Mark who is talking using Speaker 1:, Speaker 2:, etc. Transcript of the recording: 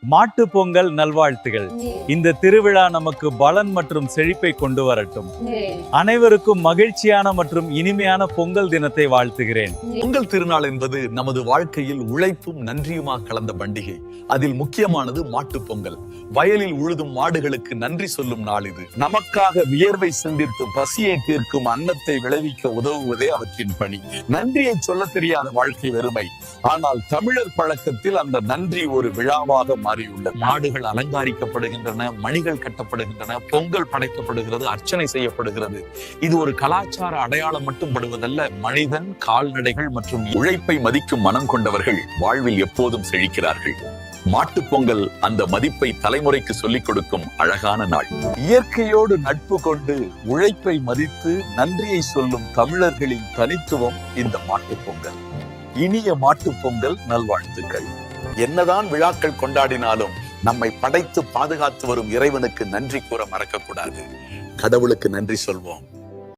Speaker 1: மாட்டு பொங்கல் நல்வாழ்த்துகள். இந்த திருவிழா நமக்கு பலன் மற்றும் செழிப்பை கொண்டு வரட்டும். அனைவருக்கும் மகிழ்ச்சியான மற்றும் இனிமையான பொங்கல் தினத்தை வாழ்த்துகிறேன்.
Speaker 2: பொங்கல் திருநாள் என்பது நமது வாழ்க்கையில் உழைப்பும் நன்றியுமாக கலந்த பண்டிகை. அதில் முக்கியமானது மாட்டு பொங்கல். வயலில் உழுதும் மாடுகளுக்கு நன்றி சொல்லும் நாள் இது. நமக்காக வியர்வை சிந்தித்து பசியை தீர்க்கும் அன்னத்தை விளைவிக்க உதவுவதே அவற்றின் பணி. நன்றியை சொல்ல தெரியாத வாழ்க்கை வெறுமை. ஆனால் தமிழர் பழக்கத்தில் அந்த நன்றி ஒரு விழாவாக மாறியுள்ளது. மாடுகள் அலங்காரிக்கப்படுகின்றன, மணிகள் கட்டப்படுகின்றன, பொங்கல் படைக்கப்படுகிறது, அர்ச்சனை செய்யப்படுகிறது. இது ஒரு கலாச்சார அடையாளம் மட்டும் படுவதல்ல, மனிதன், கால்நடைகள் மற்றும் உழைப்பை மதிக்கும் மனம் கொண்டவர்கள் வாழ்வில் எப்போதும் செழிக்கிறார்கள். மாட்டுப் பொங்கல் அந்த மதிப்பை தலைமுறைக்கு சொல்லிக் கொடுக்கும் அழகான நாள். இயற்கையோடு நட்பு கொண்டு உழைப்பை மதித்து நன்றியை சொல்லும் தமிழர்களின் தனித்துவம் இந்த மாட்டுப் பொங்கல். இனிய மாட்டுப் பொங்கல் நல்வாழ்த்துக்கள். என்னதான் விழாக்கள் கொண்டாடினாலும் நம்மை படைத்து பாதுகாத்து வரும் இறைவனுக்கு நன்றி கூற மறக்கக்கூடாது. கடவுளுக்கு நன்றி சொல்வோம்.